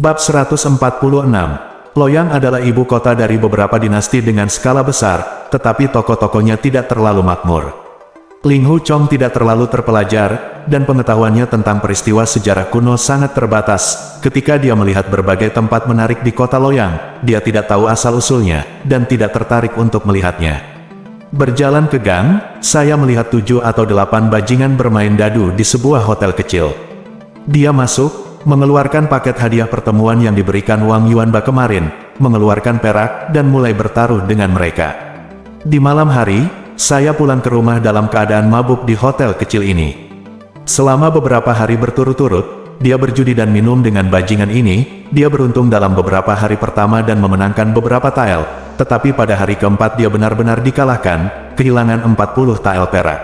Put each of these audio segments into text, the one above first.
Bab 146. Loyang adalah ibu kota dari beberapa dinasti dengan skala besar, tetapi tokoh-tokohnya tidak terlalu makmur. Ling Hu Chong tidak terlalu terpelajar, dan pengetahuannya tentang peristiwa sejarah kuno sangat terbatas. Ketika dia melihat berbagai tempat menarik di kota Loyang, dia tidak tahu asal-usulnya, dan tidak tertarik untuk melihatnya. Berjalan ke gang, saya melihat 7 atau 8 bajingan bermain dadu di sebuah hotel kecil. Dia masuk, mengeluarkan paket hadiah pertemuan yang diberikan Wang Yuanba kemarin, mengeluarkan perak dan mulai bertaruh dengan mereka. Di malam hari, saya pulang ke rumah dalam keadaan mabuk di hotel kecil ini. Selama beberapa hari berturut-turut, dia berjudi dan minum dengan bajingan ini. Dia beruntung dalam beberapa hari pertama dan memenangkan beberapa tael, tetapi pada hari keempat dia benar-benar dikalahkan, kehilangan 40 tael perak.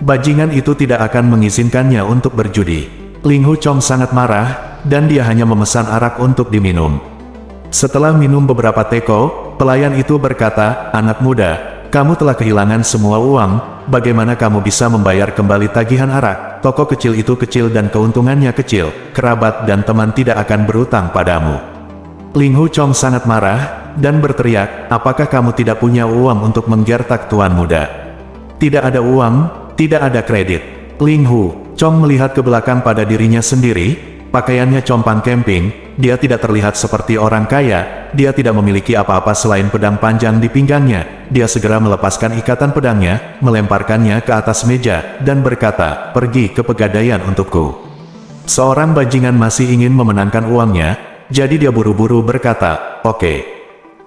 Bajingan itu tidak akan mengizinkannya untuk berjudi. Ling Hu Chong sangat marah, dan dia hanya memesan arak untuk diminum. Setelah minum beberapa teko, pelayan itu berkata, "Anak muda, kamu telah kehilangan semua uang, bagaimana kamu bisa membayar kembali tagihan arak? Toko kecil itu kecil dan keuntungannya kecil, kerabat dan teman tidak akan berutang padamu." Ling Hu Chong sangat marah, dan berteriak, "Apakah kamu tidak punya uang untuk menggertak tuan muda?" "Tidak ada uang, tidak ada kredit." Ling Hu Chong melihat ke belakang pada dirinya sendiri, pakaiannya compang camping, dia tidak terlihat seperti orang kaya, dia tidak memiliki apa-apa selain pedang panjang di pinggangnya. Dia segera melepaskan ikatan pedangnya, melemparkannya ke atas meja, dan berkata, "Pergi ke pegadaian untukku." Seorang bajingan masih ingin memenangkan uangnya, jadi dia buru-buru berkata, "Oke.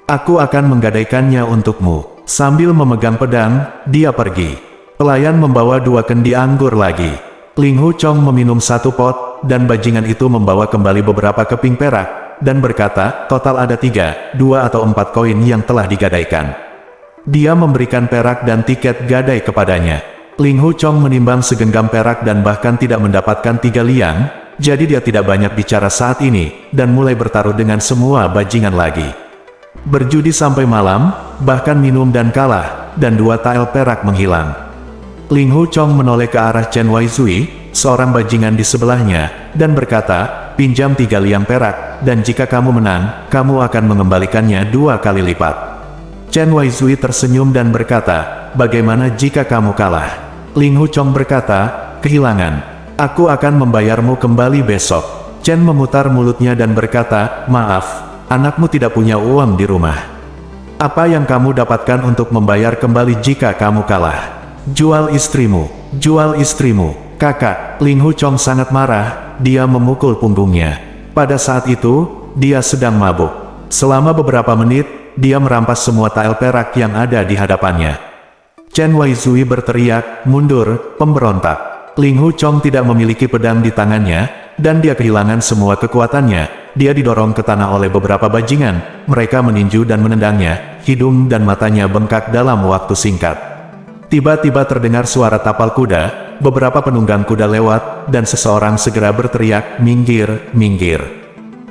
Aku akan menggadaikannya untukmu." Sambil memegang pedang, dia pergi. Pelayan membawa 2 kendi anggur lagi. Ling Hu Chong meminum 1 pot, dan bajingan itu membawa kembali beberapa keping perak, dan berkata, "Total ada 3, 2 atau 4 koin yang telah digadaikan." Dia memberikan perak dan tiket gadai kepadanya. Ling Hu Chong menimbang segenggam perak dan bahkan tidak mendapatkan 3 liang, jadi dia tidak banyak bicara saat ini, dan mulai bertaruh dengan semua bajingan lagi. Berjudi sampai malam, bahkan minum dan kalah, dan 2 tael perak menghilang. Ling Hu Chong menoleh ke arah Chen Waizui, seorang bajingan di sebelahnya, dan berkata, "Pinjam 3 liang perak, dan jika kamu menang, kamu akan mengembalikannya 2 kali lipat." Chen Waizui tersenyum dan berkata, "Bagaimana jika kamu kalah?" Ling Hu Chong berkata, "Kehilangan. Aku akan membayarmu kembali besok." Chen memutar mulutnya dan berkata, "Maaf, anakmu tidak punya uang di rumah. Apa yang kamu dapatkan untuk membayar kembali jika kamu kalah?" "Jual istrimu, jual istrimu, kakak." Ling Hu Chong sangat marah, dia memukul punggungnya. Pada saat itu, dia sedang mabuk. Selama beberapa menit, dia merampas semua tael perak yang ada di hadapannya. Chen Waizui berteriak, "Mundur, pemberontak." Ling Hu Chong tidak memiliki pedang di tangannya, dan dia kehilangan semua kekuatannya. Dia didorong ke tanah oleh beberapa bajingan, mereka meninju dan menendangnya, hidung dan matanya bengkak dalam waktu singkat. Tiba-tiba terdengar suara tapal kuda, beberapa penunggang kuda lewat, dan seseorang segera berteriak, "Minggir, minggir."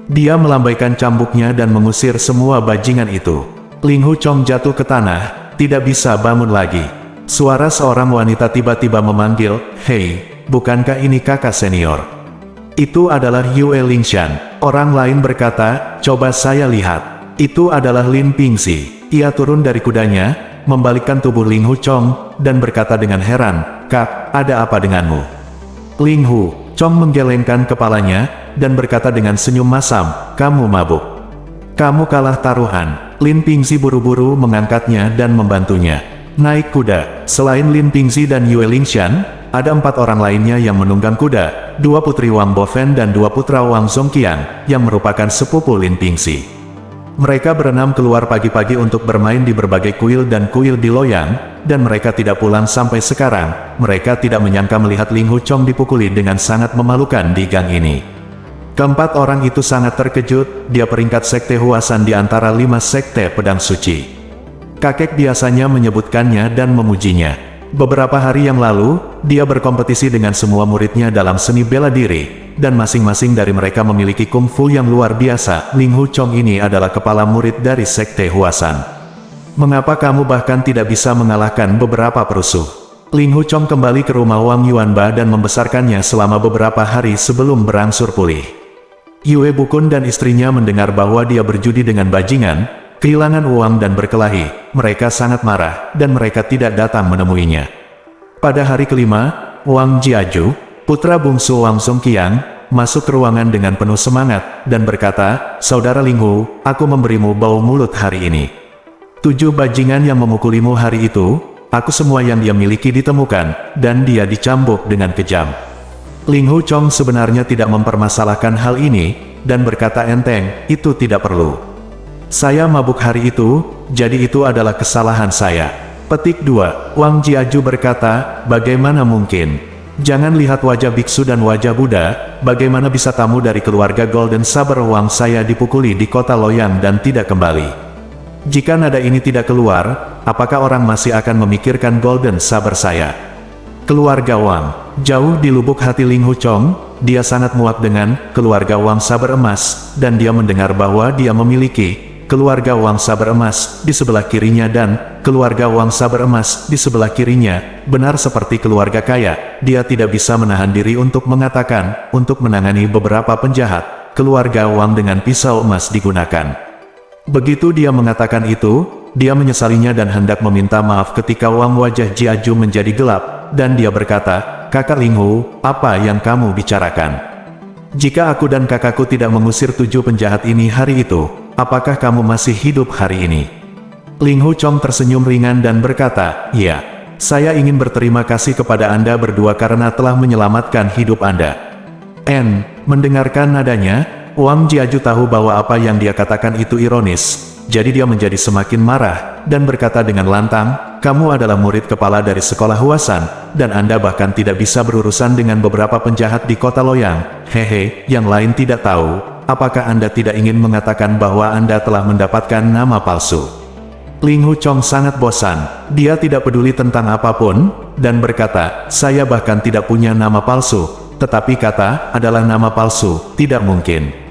Dia melambaikan cambuknya dan mengusir semua bajingan itu. Ling Hu Chong jatuh ke tanah, tidak bisa bangun lagi. Suara seorang wanita tiba-tiba memanggil, "Hei, bukankah ini kakak senior?" Itu adalah Yue Lingshan. Orang lain berkata, "Coba saya lihat." Itu adalah Lin Pingxi. Ia turun dari kudanya, membalikkan tubuh Ling Hu Chong, dan berkata dengan heran, "Kak, ada apa denganmu?" Ling Hu Chong menggelengkan kepalanya, dan berkata dengan senyum masam, "Kamu mabuk. Kamu kalah taruhan." Lin Pingxi buru-buru mengangkatnya dan membantunya naik kuda. Selain Lin Pingxi dan Yue Lingshan, ada 4 orang lainnya yang menunggang kuda, 2 putri Wang Bofen dan 2 putra Wang Zongqian, yang merupakan sepupu Lin Pingxi. Mereka berenam keluar pagi-pagi untuk bermain di berbagai kuil dan kuil di Loyang, dan mereka tidak pulang sampai sekarang. Mereka tidak menyangka melihat Ling Hu Chong dipukuli dengan sangat memalukan di gang ini. Keempat orang itu sangat terkejut, dia peringkat sekte Huasan di antara 5 sekte pedang suci. Kakek biasanya menyebutkannya dan memujinya. Beberapa hari yang lalu, dia berkompetisi dengan semua muridnya dalam seni bela diri, dan masing-masing dari mereka memiliki kungfu yang luar biasa. Ling Hu Chong ini adalah kepala murid dari sekte Huasan. "Mengapa kamu bahkan tidak bisa mengalahkan beberapa perusuh?" Ling Hu Chong kembali ke rumah Wang Yuanba dan membesarkannya selama beberapa hari sebelum berangsur pulih. Yue Bukun dan istrinya mendengar bahwa dia berjudi dengan bajingan, kehilangan uang dan berkelahi. Mereka sangat marah, dan mereka tidak datang menemuinya. Pada hari kelima, Wang Jiaju, putra bungsu Wang Zongqiang, masuk ke ruangan dengan penuh semangat, dan berkata, "Saudara Linghu, aku memberimu bau mulut hari ini. 7 bajingan yang memukulimu hari itu, aku semua yang dia miliki ditemukan, dan dia dicambuk dengan kejam." Linghu Chong sebenarnya tidak mempermasalahkan hal ini, dan berkata enteng, "Itu tidak perlu. Saya mabuk hari itu, jadi itu adalah kesalahan saya." Petik 2. Wang Jiaju berkata, "Bagaimana mungkin? Jangan lihat wajah biksu dan wajah Buddha, bagaimana bisa tamu dari keluarga Golden Saber Wang saya dipukuli di kota Loyang dan tidak kembali? Jika nada ini tidak keluar, apakah orang masih akan memikirkan Golden Saber saya?" Keluarga Wang. Jauh di lubuk hati Linghu Chong, dia sangat muak dengan keluarga Wang Saber Emas, dan dia mendengar bahwa dia memiliki keluarga Wang Saber Emas di sebelah kirinya dan keluarga Wang Saber Emas di sebelah kirinya. Benar seperti keluarga kaya, dia tidak bisa menahan diri untuk mengatakan, untuk menangani beberapa penjahat, keluarga Wang dengan pisau emas digunakan. Begitu dia mengatakan itu, dia menyesalinya dan hendak meminta maaf ketika Wang wajah Jiaju menjadi gelap, dan dia berkata, "Kakak Linghu, apa yang kamu bicarakan? Jika aku dan kakakku tidak mengusir 7 penjahat ini hari itu, apakah kamu masih hidup hari ini?" Linghu Chong tersenyum ringan dan berkata, "Iya, saya ingin berterima kasih kepada Anda berdua karena telah menyelamatkan hidup Anda." Mendengarkan nadanya, Wang Jiaju tahu bahwa apa yang dia katakan itu ironis, jadi dia menjadi semakin marah, dan berkata dengan lantang, "Kamu adalah murid kepala dari sekolah Huasan, dan Anda bahkan tidak bisa berurusan dengan beberapa penjahat di kota Loyang. Hehe, yang lain tidak tahu, apakah Anda tidak ingin mengatakan bahwa Anda telah mendapatkan nama palsu?" Linghu Chong sangat bosan, dia tidak peduli tentang apapun, dan berkata, "Saya bahkan tidak punya nama palsu, tetapi kata adalah nama palsu, tidak mungkin."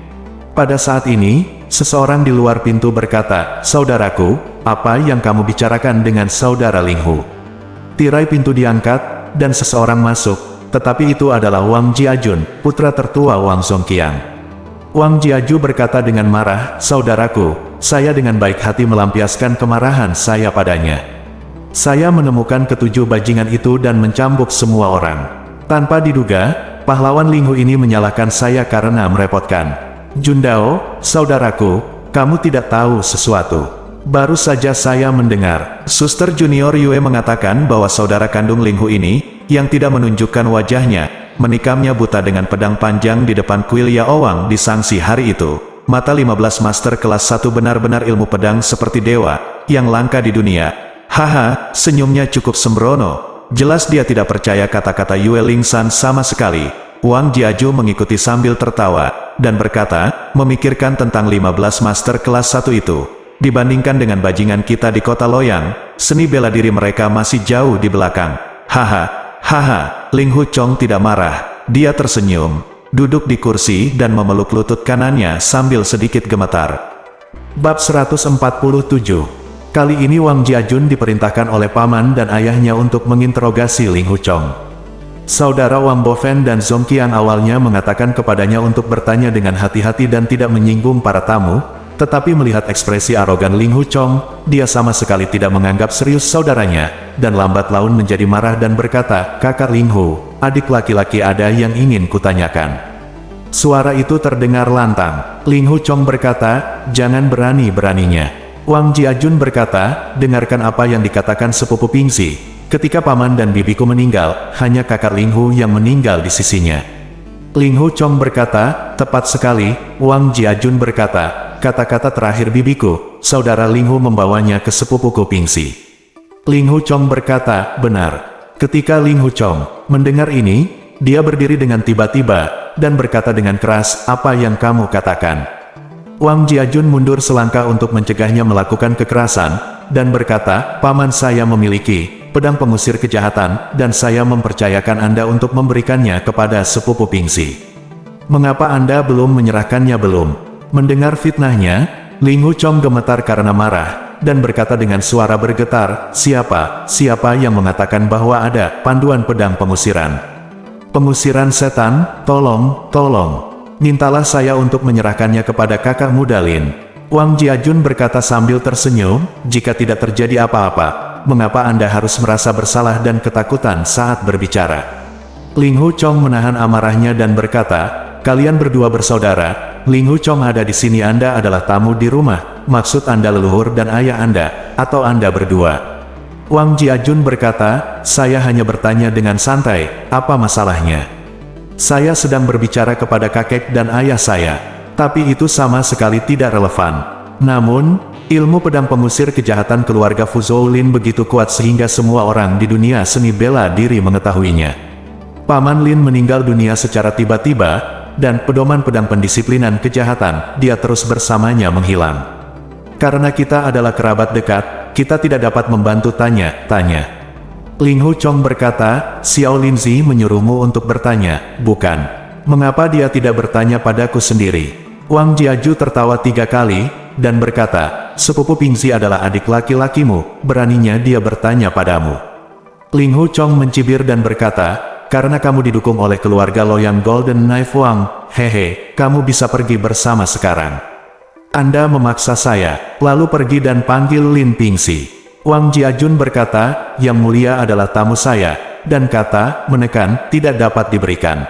Pada saat ini, seseorang di luar pintu berkata, "Saudaraku, apa yang kamu bicarakan dengan saudara Linghu?" Tirai pintu diangkat, dan seseorang masuk, tetapi itu adalah Wang Jiajun, putra tertua Wang Zongqiang. Wang Jiaju berkata dengan marah, "Saudaraku, saya dengan baik hati melampiaskan kemarahan saya padanya. Saya menemukan ke-7 bajingan itu dan mencambuk semua orang. Tanpa diduga, pahlawan Linghu ini menyalahkan saya karena merepotkan. Jundao, saudaraku, kamu tidak tahu sesuatu. Baru saja saya mendengar Suster Junior Yue mengatakan bahwa saudara kandung Linghu ini, yang tidak menunjukkan wajahnya, menikamnya buta dengan pedang panjang di depan kuil Yaowang di Sangsi hari itu. Mata 15 master kelas 1 benar-benar ilmu pedang seperti dewa, yang langka di dunia." Haha, senyumnya cukup sembrono. Jelas dia tidak percaya kata-kata Yue Lingsan sama sekali. Wang Jiaju mengikuti sambil tertawa, dan berkata, "Memikirkan tentang 15 master kelas 1 itu, dibandingkan dengan bajingan kita di kota Loyang, seni bela diri mereka masih jauh di belakang." Haha, Linghu Chong tidak marah, dia tersenyum, duduk di kursi dan memeluk lutut kanannya sambil sedikit gemetar. Bab 147. Kali ini Wang Jiajun diperintahkan oleh paman dan ayahnya untuk menginterogasi Linghu Chong. Saudara Wang Bofen dan Zongqiang awalnya mengatakan kepadanya untuk bertanya dengan hati-hati dan tidak menyinggung para tamu, tetapi melihat ekspresi arogan Linghu Chong, dia sama sekali tidak menganggap serius saudaranya, dan lambat laun menjadi marah dan berkata, "Kakak Linghu, adik laki-laki ada yang ingin kutanyakan." Suara itu terdengar lantang. Linghu Chong berkata, "Jangan berani-beraninya." Wang Jiajun berkata, "Dengarkan apa yang dikatakan sepupu Pingsi. Ketika paman dan bibiku meninggal, hanya kakak Linghu yang meninggal di sisinya." Linghu Chong berkata, "Tepat sekali." Wang Jiajun berkata, "Kata-kata terakhir bibiku, saudara Linghu membawanya ke sepupuku Pingsi." Linghu Chong berkata, "Benar." Ketika Linghu Chong mendengar ini, dia berdiri dengan tiba-tiba, dan berkata dengan keras, "Apa yang kamu katakan?" Wang Jiajun mundur selangkah untuk mencegahnya melakukan kekerasan, dan berkata, "Paman saya memiliki pedang pengusir kejahatan, dan saya mempercayakan Anda untuk memberikannya kepada sepupu Pingsi. Mengapa Anda belum menyerahkannya?" Mendengar fitnahnya, Linghu Chong gemetar karena marah, dan berkata dengan suara bergetar, Siapa yang mengatakan bahwa ada panduan pedang pengusiran? Pengusiran setan, tolong. Mintalah saya untuk menyerahkannya kepada kakak muda Lin. Wang Jiajun berkata sambil tersenyum, jika tidak terjadi apa-apa, mengapa Anda harus merasa bersalah dan ketakutan saat berbicara? Ling Hu Chong menahan amarahnya dan berkata, kalian berdua bersaudara. Ling Hu Chong ada di sini, Anda adalah tamu di rumah. Maksud Anda leluhur dan ayah Anda, atau Anda berdua? Wang Jiajun berkata, saya hanya bertanya dengan santai, apa masalahnya? Saya sedang berbicara kepada kakek dan ayah saya, tapi itu sama sekali tidak relevan. Namun, ilmu pedang pengusir kejahatan keluarga Fu Zhou-Lin begitu kuat sehingga semua orang di dunia seni bela diri mengetahuinya. Paman Lin meninggal dunia secara tiba-tiba, dan pedoman pedang pendisiplinan kejahatan, dia terus bersamanya menghilang. Karena kita adalah kerabat dekat, kita tidak dapat membantu tanya-tanya. Ling Hu Chong berkata, Xiao Linzi menyuruhmu untuk bertanya, bukan? Mengapa dia tidak bertanya padaku sendiri? Wang Jiaju tertawa 3 kali, dan berkata, sepupu Pingzi adalah adik laki-lakimu, beraninya dia bertanya padamu. Ling Hu Chong mencibir dan berkata, karena kamu didukung oleh keluarga Loyang Golden Knife Wang, hehe, kamu bisa pergi bersama sekarang. Anda memaksa saya, lalu pergi dan panggil Lin Pingzi. Wang Jiajun berkata, yang mulia adalah tamu saya, dan kata, menekan, tidak dapat diberikan.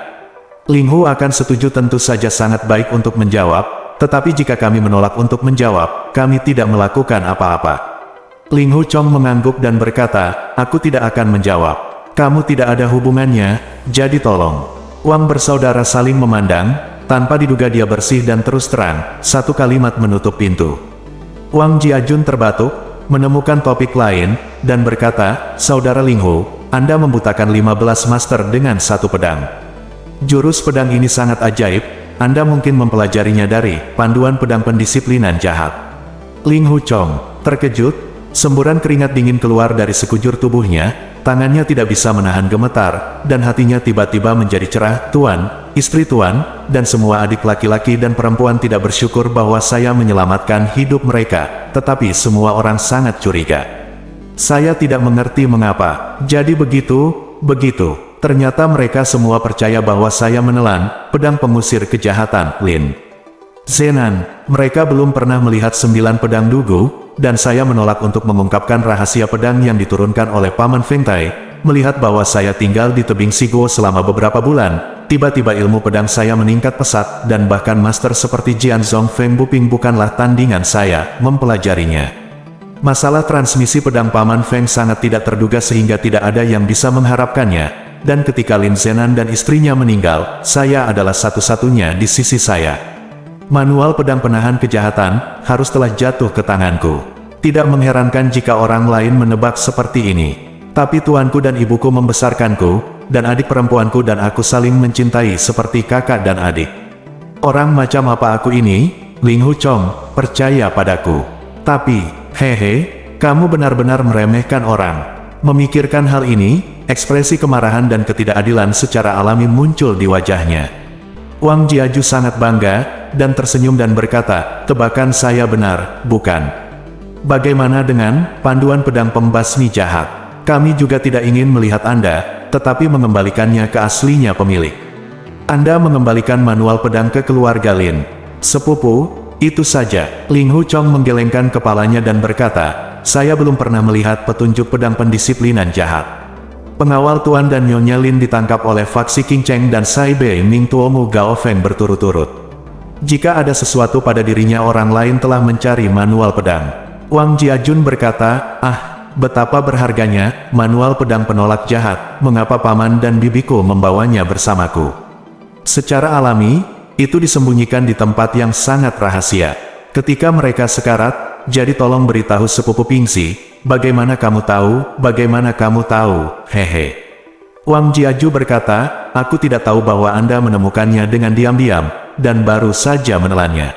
Ling Hu akan setuju tentu saja sangat baik untuk menjawab, tetapi jika kami menolak untuk menjawab, kami tidak melakukan apa-apa. Ling Hu Chong mengangguk dan berkata, aku tidak akan menjawab. Kamu tidak ada hubungannya, jadi tolong. Wang bersaudara saling memandang, tanpa diduga dia bersih dan terus terang, satu kalimat menutup pintu. Wang Jiajun terbatuk, menemukan topik lain, dan berkata, saudara Ling Hu, Anda membutakan 15 master dengan satu pedang. Jurus pedang ini sangat ajaib, Anda mungkin mempelajarinya dari panduan pedang pendisiplinan jahat. Ling Hu Chong terkejut, semburan keringat dingin keluar dari sekujur tubuhnya, tangannya tidak bisa menahan gemetar, dan hatinya tiba-tiba menjadi cerah. Tuan, istri Tuan, dan semua adik laki-laki dan perempuan tidak bersyukur bahwa saya menyelamatkan hidup mereka, tetapi semua orang sangat curiga. Saya tidak mengerti mengapa. Jadi begitu. Ternyata mereka semua percaya bahwa saya menelan pedang pengusir kejahatan, Lin Zenan. Mereka belum pernah melihat 9 pedang dugu, dan saya menolak untuk mengungkapkan rahasia pedang yang diturunkan oleh Paman Feng Tai. Melihat bahwa saya tinggal di tebing Sigo selama beberapa bulan, tiba-tiba ilmu pedang saya meningkat pesat, dan bahkan master seperti Jian Zhong Feng Buping bukanlah tandingan saya mempelajarinya. Masalah transmisi pedang Paman Feng sangat tidak terduga sehingga tidak ada yang bisa mengharapkannya, dan ketika Lin Zenan dan istrinya meninggal, saya adalah satu-satunya di sisi saya. Manual pedang penahan kejahatan harus telah jatuh ke tanganku. Tidak mengherankan jika orang lain menebak seperti ini. Tapi tuanku dan ibuku membesarkanku, dan adik perempuanku dan aku saling mencintai seperti kakak dan adik. Orang macam apa aku ini? Ling Hu Chong, percaya padaku. Tapi, hehe, kamu benar-benar meremehkan orang. Memikirkan hal ini, ekspresi kemarahan dan ketidakadilan secara alami muncul di wajahnya. Wang Jiaju sangat bangga, dan tersenyum dan berkata, tebakan saya benar, bukan? Bagaimana dengan panduan pedang pembasmi jahat? Kami juga tidak ingin melihat Anda, tetapi mengembalikannya ke aslinya pemilik. Anda mengembalikan manual pedang ke keluarga Lin. Sepupu, itu saja. Ling Hu Chong menggelengkan kepalanya dan berkata, saya belum pernah melihat petunjuk pedang pendisiplinan jahat. Pengawal Tuan dan Nyonya Lin ditangkap oleh faksi King Cheng dan Sai Bei Ming Tuomu Gao Feng berturut-turut. Jika ada sesuatu pada dirinya, orang lain telah mencari manual pedang. Wang Jiajun berkata, betapa berharganya manual pedang penolak jahat, mengapa paman dan bibiku membawanya bersamaku? Secara alami, itu disembunyikan di tempat yang sangat rahasia. Ketika mereka sekarat, jadi tolong beritahu sepupu Pingzi. Bagaimana kamu tahu, hehe. Wang Jiaju berkata, aku tidak tahu bahwa Anda menemukannya dengan diam-diam, dan baru saja menelannya.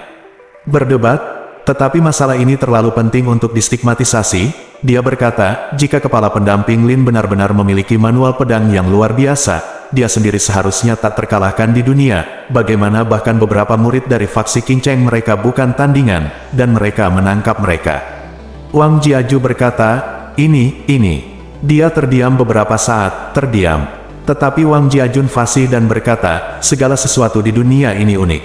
Berdebat, tetapi masalah ini terlalu penting untuk distigmatisasi. Dia berkata, jika kepala pendamping Lin benar-benar memiliki manual pedang yang luar biasa, dia sendiri seharusnya tak terkalahkan di dunia. Bagaimana bahkan beberapa murid dari faksi King Cheng mereka bukan tandingan, dan mereka menangkap mereka. Wang Jiaju berkata, ini. Dia terdiam beberapa saat, terdiam. Tetapi Wang Jiajun fasih dan berkata, segala sesuatu di dunia ini unik.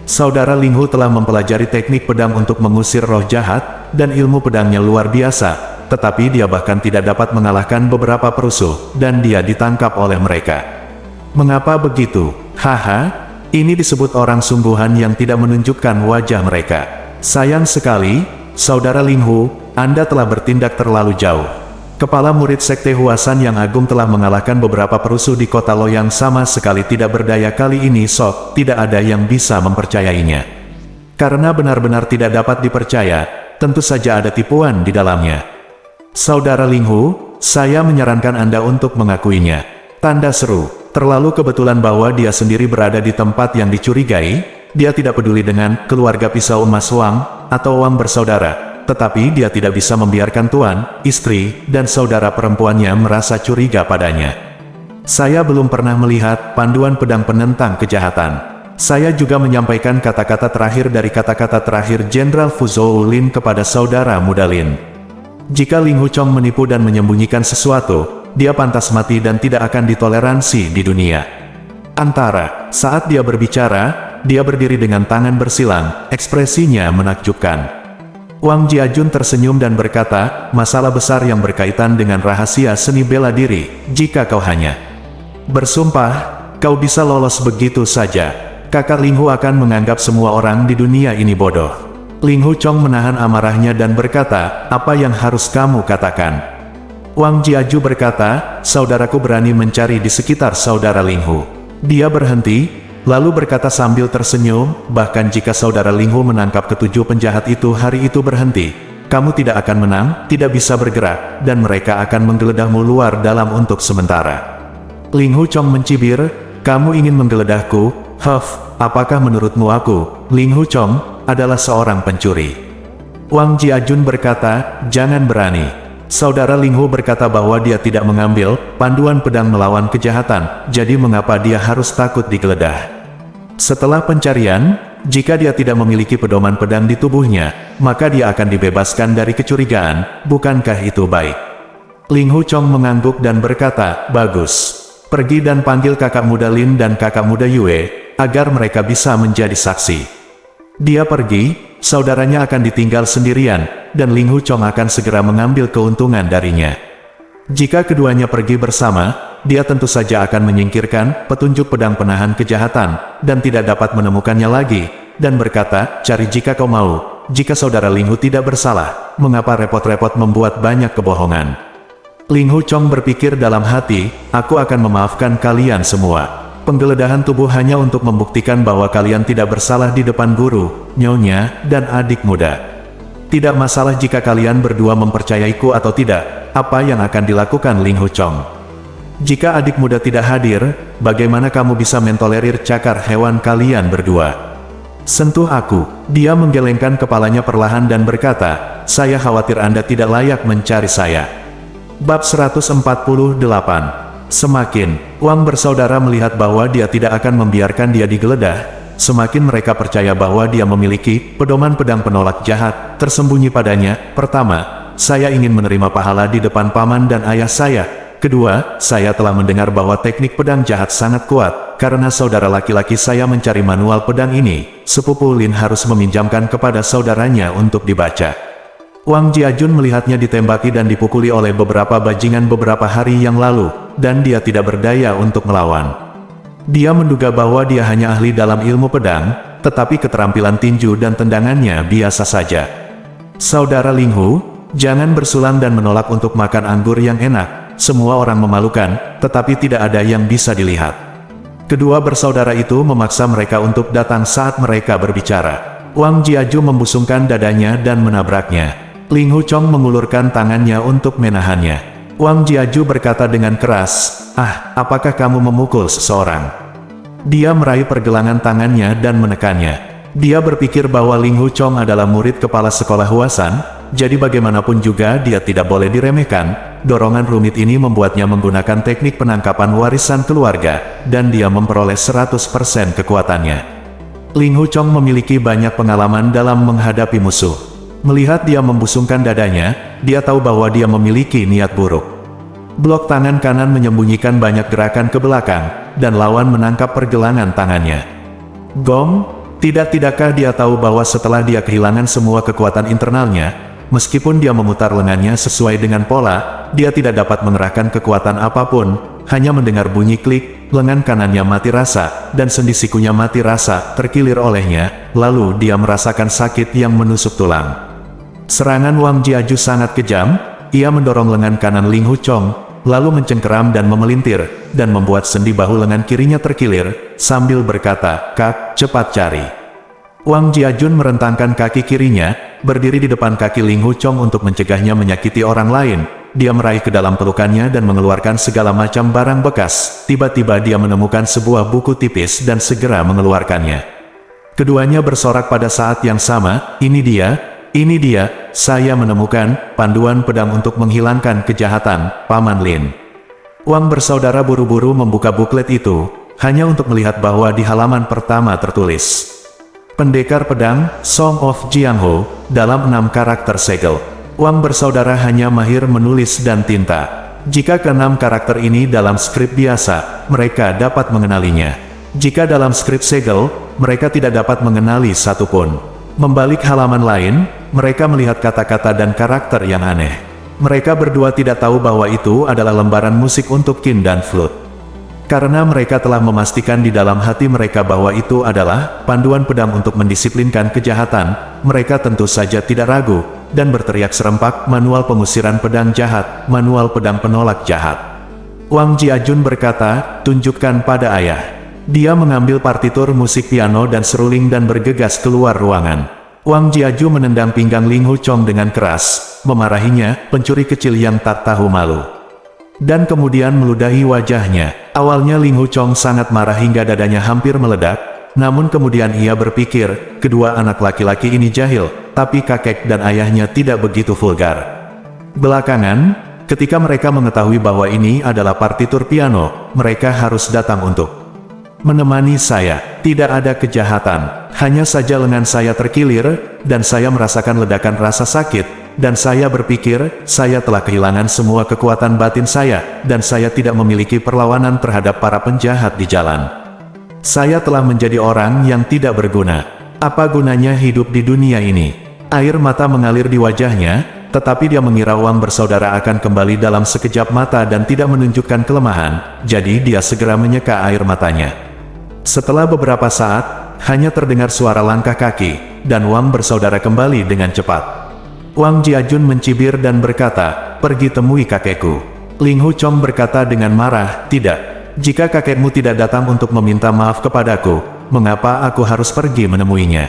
Saudara Ling Hu telah mempelajari teknik pedang untuk mengusir roh jahat, dan ilmu pedangnya luar biasa, tetapi dia bahkan tidak dapat mengalahkan beberapa perusuh, dan dia ditangkap oleh mereka. Mengapa begitu? Haha, ini disebut orang sungguhan yang tidak menunjukkan wajah mereka. Sayang sekali, Saudara Ling Hu, Anda telah bertindak terlalu jauh. Kepala murid Sekte Huasan yang agung telah mengalahkan beberapa perusuh di kota Loyang sama sekali tidak berdaya kali ini Sok, tidak ada yang bisa mempercayainya. Karena benar-benar tidak dapat dipercaya, tentu saja ada tipuan di dalamnya. Saudara Ling Hu, saya menyarankan Anda untuk mengakuinya. Tanda seru. Terlalu kebetulan bahwa dia sendiri berada di tempat yang dicurigai, dia tidak peduli dengan keluarga pisau emas Wang, atau Wang bersaudara, tetapi dia tidak bisa membiarkan tuan, istri, dan saudara perempuannya merasa curiga padanya. Saya belum pernah melihat panduan pedang penentang kejahatan. Saya juga menyampaikan kata-kata terakhir dari kata-kata terakhir Jenderal Fu Zhou-Lin kepada saudara muda Lin. Jika Ling Hu Chong menipu dan menyembunyikan sesuatu, dia pantas mati dan tidak akan ditoleransi di dunia. Antara saat dia berbicara, dia berdiri dengan tangan bersilang, ekspresinya menakjubkan. Wang Jiajun tersenyum dan berkata, masalah besar yang berkaitan dengan rahasia seni bela diri, jika kau hanya bersumpah, kau bisa lolos begitu saja. Kakak Ling Hu akan menganggap semua orang di dunia ini bodoh. Ling Hu Chong menahan amarahnya dan berkata, apa yang harus kamu katakan? Wang Jiaju berkata, saudaraku berani mencari di sekitar saudara Ling Hu. Dia berhenti, lalu berkata sambil tersenyum, bahkan jika saudara Ling Hu menangkap ketujuh penjahat itu hari itu berhenti, kamu tidak akan menang, tidak bisa bergerak, dan mereka akan menggeledahmu luar dalam untuk sementara. Ling Hu Chong mencibir, kamu ingin menggeledahku? Huff, apakah menurutmu aku, Ling Hu Chong, adalah seorang pencuri? Wang Jiajun berkata, jangan berani. Saudara Ling Hu berkata bahwa dia tidak mengambil panduan pedang melawan kejahatan, jadi mengapa dia harus takut digeledah? Setelah pencarian, jika dia tidak memiliki pedoman pedang di tubuhnya, maka dia akan dibebaskan dari kecurigaan, bukankah itu baik? Ling Hu Chong mengangguk dan berkata, bagus. Pergi dan panggil kakak muda Lin dan kakak muda Yue, agar mereka bisa menjadi saksi. Dia pergi, saudaranya akan ditinggal sendirian, dan Ling Hu Chong akan segera mengambil keuntungan darinya. Jika keduanya pergi bersama, dia tentu saja akan menyingkirkan petunjuk pedang penahan kejahatan, dan tidak dapat menemukannya lagi, dan berkata, cari jika kau mau, jika saudara Ling Hu tidak bersalah, mengapa repot-repot membuat banyak kebohongan? Ling Hu Chong berpikir dalam hati, aku akan memaafkan kalian semua. Penggeledahan tubuh hanya untuk membuktikan bahwa kalian tidak bersalah di depan guru, nyonya, dan adik muda. Tidak masalah jika kalian berdua mempercayaiku atau tidak, apa yang akan dilakukan Ling Hu Chong? Jika adik muda tidak hadir, bagaimana kamu bisa mentolerir cakar hewan kalian berdua? Sentuh aku. Dia menggelengkan kepalanya perlahan dan berkata, saya khawatir Anda tidak layak mencari saya. Bab 148. Semakin Wang bersaudara melihat bahwa dia tidak akan membiarkan dia digeledah, semakin mereka percaya bahwa dia memiliki pedoman pedang penolak jahat tersembunyi padanya. Pertama, saya ingin menerima pahala di depan paman dan ayah saya. Kedua, saya telah mendengar bahwa teknik pedang jahat sangat kuat. Karena saudara laki-laki saya mencari manual pedang ini, sepupu Lin harus meminjamkan kepada saudaranya untuk dibaca. Wang Jiajun melihatnya ditembaki dan dipukuli oleh beberapa bajingan beberapa hari yang lalu, dan dia tidak berdaya untuk melawan. Dia menduga bahwa dia hanya ahli dalam ilmu pedang, tetapi keterampilan tinju dan tendangannya biasa saja. Saudara Ling Hu, jangan bersulang dan menolak untuk makan anggur yang enak. Semua orang memalukan, tetapi tidak ada yang bisa dilihat. Kedua bersaudara itu memaksa mereka untuk datang saat mereka berbicara. Wang Jiaju membusungkan dadanya dan menabraknya. Ling Hu Chong mengulurkan tangannya untuk menahannya. Wang Jiaju berkata dengan keras, apakah kamu memukul seseorang? Dia meraih pergelangan tangannya dan menekannya. Dia berpikir bahwa Ling Hu Chong adalah murid kepala sekolah Huasan, jadi bagaimanapun juga dia tidak boleh diremehkan. Dorongan rumit ini membuatnya menggunakan teknik penangkapan warisan keluarga, dan dia memperoleh 100% kekuatannya. Ling Hu Chong memiliki banyak pengalaman dalam menghadapi musuh. Melihat dia membusungkan dadanya, dia tahu bahwa dia memiliki niat buruk. Blok tangan kanan menyembunyikan banyak gerakan ke belakang, dan lawan menangkap pergelangan tangannya. Gong, tidakkah dia tahu bahwa setelah dia kehilangan semua kekuatan internalnya, meskipun dia memutar lengannya sesuai dengan pola, dia tidak dapat mengerahkan kekuatan apapun, hanya mendengar bunyi klik, lengan kanannya mati rasa, dan sendi sikunya mati rasa, terkilir olehnya, lalu dia merasakan sakit yang menusuk tulang. Serangan Wang Jiaju sangat kejam, ia mendorong lengan kanan Ling Hu Chong, lalu mencengkeram dan memelintir, dan membuat sendi bahu lengan kirinya terkilir, sambil berkata, "Kak, cepat cari." Wang Jiajun merentangkan kaki kirinya, berdiri di depan kaki Ling Hu Chong untuk mencegahnya menyakiti orang lain. Dia meraih ke dalam pelukannya dan mengeluarkan segala macam barang bekas. Tiba-tiba dia menemukan sebuah buku tipis dan segera mengeluarkannya. Keduanya bersorak pada saat yang sama, ini dia, saya menemukan panduan pedang untuk menghilangkan kejahatan, Paman Lin. Wang bersaudara buru-buru membuka buklet itu, hanya untuk melihat bahwa di halaman pertama tertulis, Pendekar Pedang, Song of Jianghu, dalam 6 karakter segel. Wang bersaudara hanya mahir menulis dan tinta. Jika ke-6 karakter ini dalam skrip biasa, mereka dapat mengenalinya. Jika dalam skrip segel, mereka tidak dapat mengenali satupun. Membalik halaman lain, mereka melihat kata-kata dan karakter yang aneh. Mereka berdua tidak tahu bahwa itu adalah lembaran musik untuk Qin dan flute. Karena mereka telah memastikan di dalam hati mereka bahwa itu adalah panduan pedang untuk mendisiplinkan kejahatan, mereka tentu saja tidak ragu, dan berteriak serempak, manual pengusiran pedang jahat, manual pedang penolak jahat. Wang Jiajun berkata, tunjukkan pada ayah. Dia mengambil partitur musik piano dan seruling dan bergegas keluar ruangan. Wang Jiaju menendang pinggang Ling Hu Chong dengan keras, memarahinya, pencuri kecil yang tak tahu malu. Dan kemudian meludahi wajahnya. Awalnya Ling Hu Chong sangat marah hingga dadanya hampir meledak, namun kemudian ia berpikir, kedua anak laki-laki ini jahil, tapi kakek dan ayahnya tidak begitu vulgar. Belakangan, ketika mereka mengetahui bahwa ini adalah partitur piano, mereka harus datang untuk menemani saya. Tidak ada kejahatan, hanya saja lengan saya terkilir, dan saya merasakan ledakan rasa sakit. Dan saya berpikir, saya telah kehilangan semua kekuatan batin saya, dan saya tidak memiliki perlawanan terhadap para penjahat di jalan. Saya telah menjadi orang yang tidak berguna. Apa gunanya hidup di dunia ini? Air mata mengalir di wajahnya, tetapi dia mengira Wang bersaudara akan kembali dalam sekejap mata dan tidak menunjukkan kelemahan, jadi dia segera menyeka air matanya. Setelah beberapa saat, hanya terdengar suara langkah kaki, dan Wang bersaudara kembali dengan cepat. Wang Jiajun mencibir dan berkata, pergi temui kakekku. Ling Hu Chong berkata dengan marah, tidak. Jika kakekmu tidak datang untuk meminta maaf kepadaku, mengapa aku harus pergi menemuinya?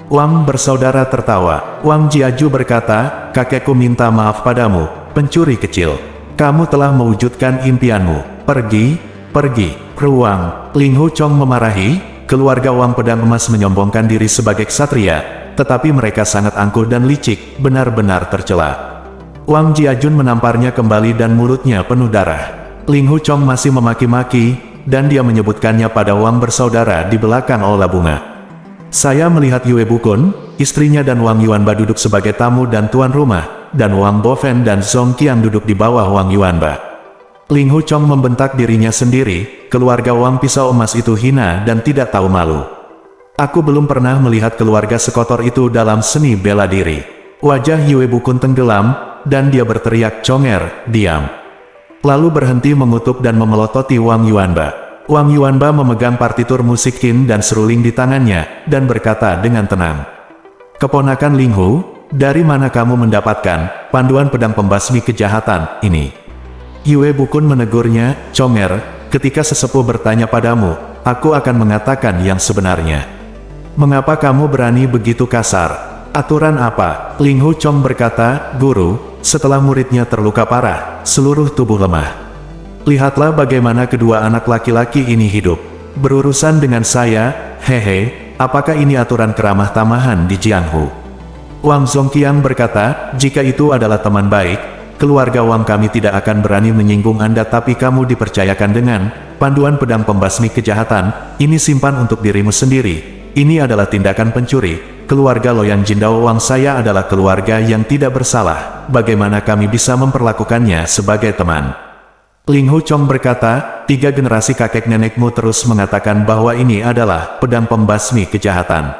Wang bersaudara tertawa. Wang Jiaju berkata, kakekku minta maaf padamu, pencuri kecil. Kamu telah mewujudkan impianmu. Pergi. Ruang. Ling Hu Chong memarahi, keluarga Wang Pedang Emas menyombongkan diri sebagai ksatria. Tetapi mereka sangat angkuh dan licik, benar-benar tercela. Wang Jiajun menamparnya kembali dan mulutnya penuh darah. Ling Hu Chong masih memaki-maki, dan dia menyebutkannya pada Wang bersaudara di belakang aula bunga. Saya melihat Yue Bukun, istrinya dan Wang Yuanba duduk sebagai tamu dan tuan rumah, dan Wang Bofen dan Song Qiang duduk di bawah Wang Yuanba. Ling Hu Chong membentak dirinya sendiri, keluarga Wang Pisau Emas itu hina dan tidak tahu malu. Aku belum pernah melihat keluarga sekotor itu dalam seni bela diri. Wajah Yue Bukun tenggelam, dan dia berteriak conger, diam. Lalu berhenti mengutuk dan memelototi Wang Yuanba. Wang Yuanba memegang partitur musik Qin dan seruling di tangannya, dan berkata dengan tenang. Keponakan Ling Hu, dari mana kamu mendapatkan panduan pedang pembasmi kejahatan ini? Yue Bukun menegurnya, conger, ketika sesepuh bertanya padamu, aku akan mengatakan yang sebenarnya. Mengapa kamu berani begitu kasar? Aturan apa? Ling Hu Chong berkata, Guru, setelah muridnya terluka parah, seluruh tubuh lemah. Lihatlah bagaimana kedua anak laki-laki ini hidup. Berurusan dengan saya, hehe, apakah ini aturan keramah tamahan di Jianghu? Wang Zongqiang berkata, jika itu adalah teman baik, keluarga Wang kami tidak akan berani menyinggung Anda tapi kamu dipercayakan dengan panduan pedang pembasmi kejahatan, ini simpan untuk dirimu sendiri. Ini adalah tindakan pencuri. Keluarga Loyan Jindao Wang saya adalah keluarga yang tidak bersalah. Bagaimana kami bisa memperlakukannya sebagai teman? Ling Hu Chong berkata, 3 generasi kakek nenekmu terus mengatakan bahwa ini adalah pedang pembasmi kejahatan.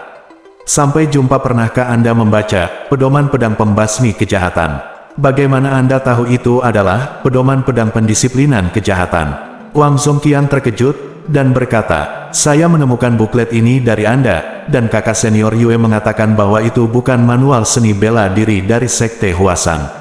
Sampai jumpa, pernahkah Anda membaca pedoman pedang pembasmi kejahatan? Bagaimana Anda tahu itu adalah pedoman pedang pendisiplinan kejahatan? Wang Zongqian terkejut dan berkata, saya menemukan buklet ini dari Anda, dan kakak senior Yue mengatakan bahwa itu bukan manual seni bela diri dari Sekte Huasan.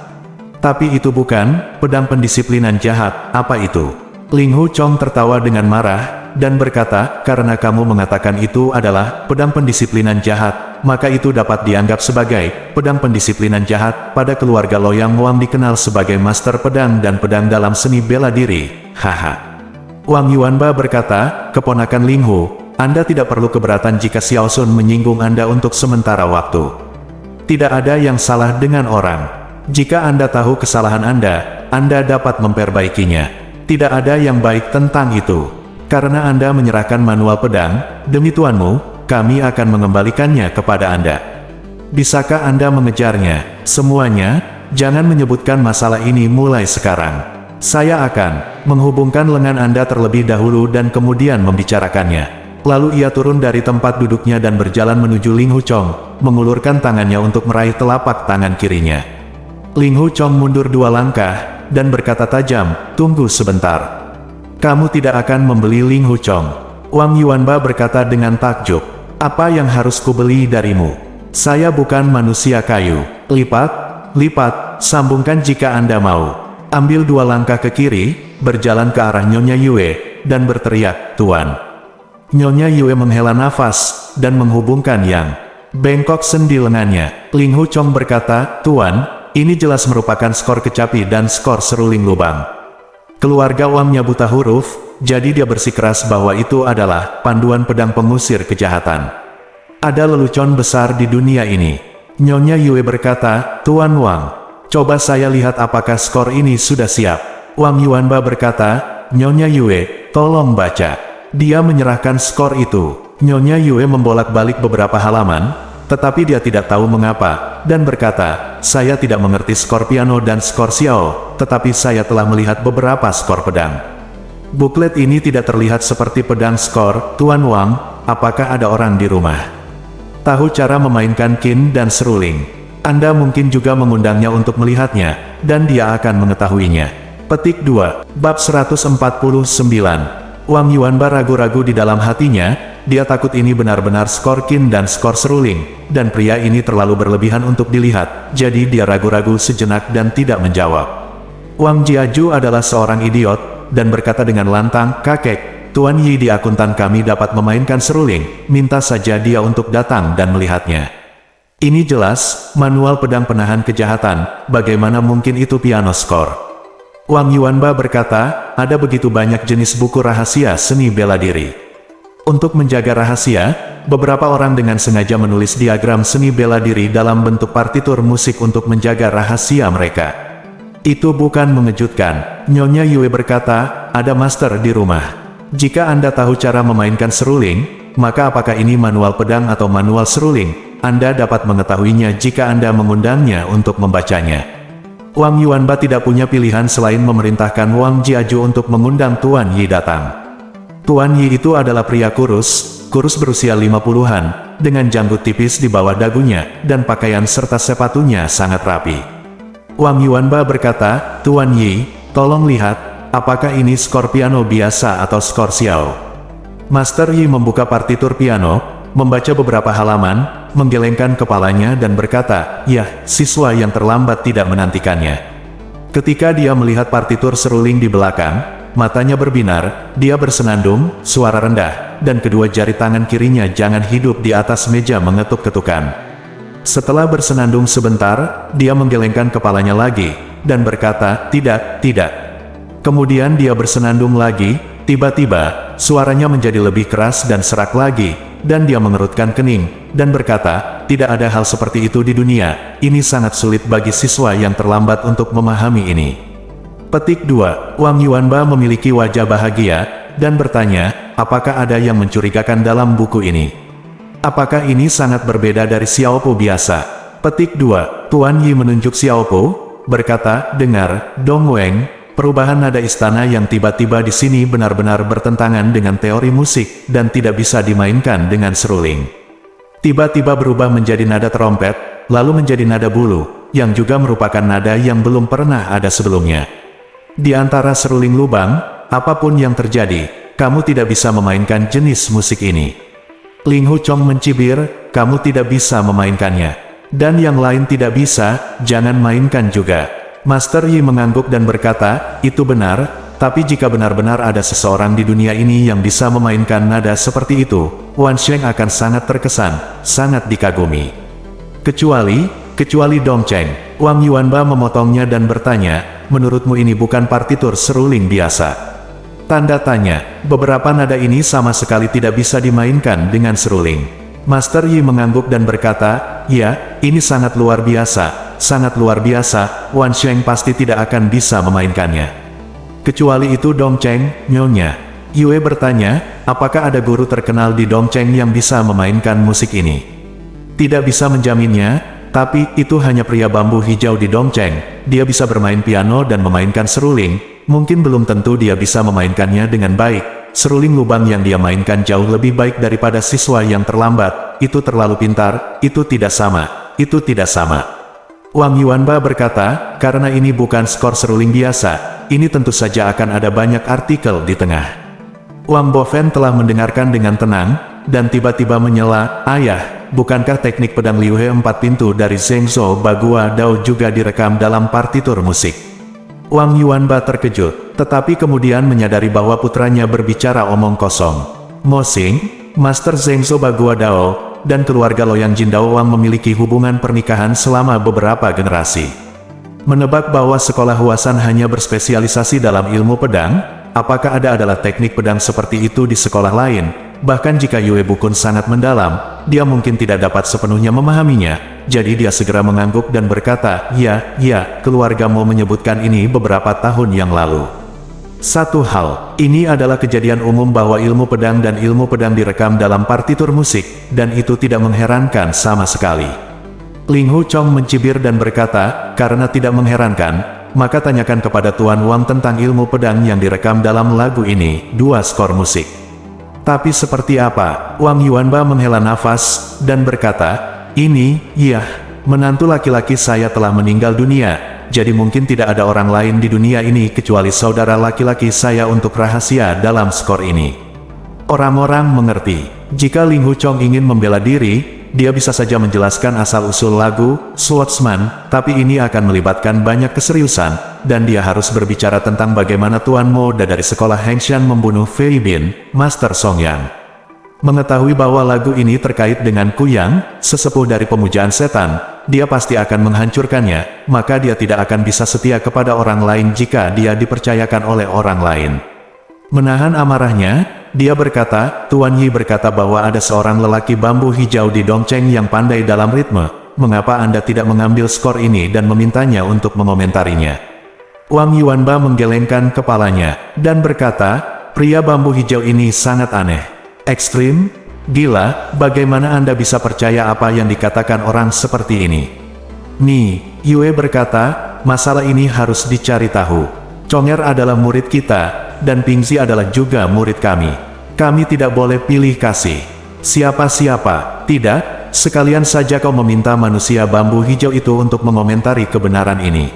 Tapi itu bukan pedang pendisiplinan jahat. Apa itu? Ling Hu Chong tertawa dengan marah dan berkata, karena kamu mengatakan itu adalah pedang pendisiplinan jahat, maka itu dapat dianggap sebagai pedang pendisiplinan jahat. Pada keluarga Loyang Wang dikenal sebagai master pedang dan pedang dalam seni bela diri. Haha. Wang Yuanba berkata, keponakan Ling Hu, Anda tidak perlu keberatan jika Xiao Sun menyinggung Anda untuk sementara waktu. Tidak ada yang salah dengan orang. Jika Anda tahu kesalahan Anda dapat memperbaikinya. Tidak ada yang baik tentang itu. Karena Anda menyerahkan manual pedang, demi tuanmu, kami akan mengembalikannya kepada Anda. Bisakah Anda mengejarnya? Semuanya, jangan menyebutkan masalah ini mulai sekarang. Saya akan menghubungkan lengan Anda terlebih dahulu dan kemudian membicarakannya. Lalu ia turun dari tempat duduknya dan berjalan menuju Ling Hu Chong, mengulurkan tangannya untuk meraih telapak tangan kirinya. Ling Hu Chong mundur 2 langkah, dan berkata tajam, tunggu sebentar. Kamu tidak akan membeli Ling Hu Chong. Wang Yuanba berkata dengan takjub, apa yang harus kubeli darimu? Saya bukan manusia kayu. Lipat, sambungkan jika Anda mau. Ambil 2 langkah ke kiri, berjalan ke arah Nyonya Yue, dan berteriak, Tuan. Nyonya Yue menghela nafas, dan menghubungkan yang bengkok sendi lengannya. Ling Hu Chong berkata, Tuan, ini jelas merupakan skor kecapi dan skor seruling lubang. Keluarga Wangnya buta huruf, jadi dia bersikeras bahwa itu adalah panduan pedang pengusir kejahatan. Ada lelucon besar di dunia ini. Nyonya Yue berkata, Tuan Wang, coba saya lihat apakah skor ini sudah siap. Wang Yuanba berkata, Nyonya Yue, tolong baca. Dia menyerahkan skor itu. Nyonya Yue membolak-balik beberapa halaman, tetapi dia tidak tahu mengapa, dan berkata, saya tidak mengerti skor piano dan skor xiao, tetapi saya telah melihat beberapa skor pedang. Buklet ini tidak terlihat seperti pedang skor. Tuan Wang, apakah ada orang di rumah? Tahu cara memainkan kin dan seruling. Anda mungkin juga mengundangnya untuk melihatnya, dan dia akan mengetahuinya. Petik 2, Bab 149. Wang Yuanba ragu-ragu di dalam hatinya. Dia takut ini benar-benar skor kin dan skor seruling, dan pria ini terlalu berlebihan untuk dilihat, jadi dia ragu-ragu sejenak dan tidak menjawab. Wang Jiaju adalah seorang idiot, dan berkata dengan lantang, kakek, Tuan Yi di akuntan kami dapat memainkan seruling, minta saja dia untuk datang dan melihatnya. Ini jelas, manual pedang penahan kejahatan, bagaimana mungkin itu piano skor? Wang Yuanba berkata, ada begitu banyak jenis buku rahasia seni bela diri. Untuk menjaga rahasia, beberapa orang dengan sengaja menulis diagram seni bela diri dalam bentuk partitur musik untuk menjaga rahasia mereka. Itu bukan mengejutkan. Nyonya Yue berkata, ada master di rumah. Jika Anda tahu cara memainkan seruling, maka apakah ini manual pedang atau manual seruling? Anda dapat mengetahuinya jika Anda mengundangnya untuk membacanya. Wang Yuanba tidak punya pilihan selain memerintahkan Wang Jiaju untuk mengundang Tuan Yi datang. Tuan Yi itu adalah pria kurus berusia 50-an, dengan janggut tipis di bawah dagunya, dan pakaian serta sepatunya sangat rapi. Wang Yuanba berkata, Tuan Yi, tolong lihat, apakah ini skor piano biasa atau skor xiao? Master Yi membuka partitur piano, membaca beberapa halaman, menggelengkan kepalanya dan berkata, ya, siswa yang terlambat tidak menantikannya. Ketika dia melihat partitur seruling di belakang, matanya berbinar, dia bersenandung, suara rendah, dan kedua jari tangan kirinya jangan hidup di atas meja mengetuk-ketukan. Setelah bersenandung sebentar, dia menggelengkan kepalanya lagi, dan berkata, tidak. Kemudian dia bersenandung lagi, tiba-tiba, suaranya menjadi lebih keras dan serak lagi, dan dia mengerutkan kening, dan berkata, tidak ada hal seperti itu di dunia, ini sangat sulit bagi siswa yang terlambat untuk memahami ini. Petik 2, Wang Yuanba memiliki wajah bahagia, dan bertanya, apakah ada yang mencurigakan dalam buku ini? Apakah ini sangat berbeda dari Xiaopo biasa? Petik 2, Tuan Yi menunjuk Xiaopo, berkata, dengar, Dong Weng, Perubahan nada istana yang tiba-tiba di sini benar-benar bertentangan dengan teori musik dan tidak bisa dimainkan dengan seruling. Tiba-tiba berubah menjadi nada trompet, lalu menjadi nada bulu, yang juga merupakan nada yang belum pernah ada sebelumnya. Di antara seruling lubang, apapun yang terjadi, kamu tidak bisa memainkan jenis musik ini. Ling Hu Chong mencibir, kamu tidak bisa memainkannya. Dan yang lain tidak bisa, jangan mainkan juga. Master Yi mengangguk dan berkata, itu benar, tapi jika benar-benar ada seseorang di dunia ini yang bisa memainkan nada seperti itu, Wan Sheng akan sangat terkesan, sangat dikagumi. Kecuali Dong Cheng. Wang Yuanba memotongnya dan bertanya, menurutmu ini bukan partitur seruling biasa? Tanda tanya, beberapa nada ini sama sekali tidak bisa dimainkan dengan seruling. Master Yi mengangguk dan berkata, ya, ini sangat luar biasa. Sangat luar biasa, Wan Sheng pasti tidak akan bisa memainkannya. Kecuali itu Dong Cheng, nyonya. Yue bertanya, apakah ada guru terkenal di Dong Cheng yang bisa memainkan musik ini? Tidak bisa menjaminnya, tapi itu hanya pria bambu hijau di Dong Cheng. Dia bisa bermain piano dan memainkan seruling, mungkin belum tentu dia bisa memainkannya dengan baik. Seruling lubang yang dia mainkan jauh lebih baik daripada siswa yang terlambat. Itu terlalu pintar, itu tidak sama, itu tidak sama. Wang Yuanba berkata, karena ini bukan skor seruling biasa, ini tentu saja akan ada banyak artikel di tengah. Wang Bofen telah mendengarkan dengan tenang, dan tiba-tiba menyela, ayah, bukankah teknik pedang Liu He 4 pintu dari Zheng Zhou Bagua Dao juga direkam dalam partitur musik? Wang Yuanba terkejut, tetapi kemudian menyadari bahwa putranya berbicara omong kosong. Mo Xing, Master Zheng Zhou Bagua Dao, dan keluarga Loyang Jindao Wang memiliki hubungan pernikahan selama beberapa generasi. Menebak bahwa sekolah Huasan hanya berspesialisasi dalam ilmu pedang, apakah adalah teknik pedang seperti itu di sekolah lain? Bahkan jika Yue Bukun sangat mendalam, dia mungkin tidak dapat sepenuhnya memahaminya, jadi dia segera mengangguk dan berkata, ya, keluarga mau menyebutkan ini beberapa tahun yang lalu. Satu hal, ini adalah kejadian umum bahwa ilmu pedang dan ilmu pedang direkam dalam partitur musik, dan itu tidak mengherankan sama sekali. Ling Hu Chong mencibir dan berkata, karena tidak mengherankan, maka tanyakan kepada Tuan Wang tentang ilmu pedang yang direkam dalam lagu ini, 2 skor musik. Tapi seperti apa? Wang Yuanba menghela nafas, dan berkata, ini, menantu laki-laki saya telah meninggal dunia. Jadi mungkin tidak ada orang lain di dunia ini kecuali saudara laki-laki saya untuk rahasia dalam skor ini. Orang-orang mengerti. Jika Ling Hu Chong ingin membela diri, dia bisa saja menjelaskan asal-usul lagu, Swordsman, tapi ini akan melibatkan banyak keseriusan, dan dia harus berbicara tentang bagaimana Tuan Mo dari sekolah Hengshan membunuh Fei Bin, Master Song Yang. Mengetahui bahwa lagu ini terkait dengan Kuyang, sesepuh dari pemujaan setan, dia pasti akan menghancurkannya, maka dia tidak akan bisa setia kepada orang lain jika dia dipercayakan oleh orang lain. Menahan amarahnya, dia berkata, Tuan Yi berkata bahwa ada seorang lelaki bambu hijau di Dongcheng yang pandai dalam ritme, mengapa Anda tidak mengambil skor ini dan memintanya untuk mengomentarinya? Wang Yuanba menggelengkan kepalanya, dan berkata, pria bambu hijau ini sangat aneh. Ekstrim? Gila, bagaimana Anda bisa percaya apa yang dikatakan orang seperti ini? Yue berkata, masalah ini harus dicari tahu. Conger adalah murid kita, dan Pingzi adalah juga murid kami. Kami tidak boleh pilih kasih siapa-siapa, tidak, sekalian saja kau meminta manusia bambu hijau itu untuk mengomentari kebenaran ini.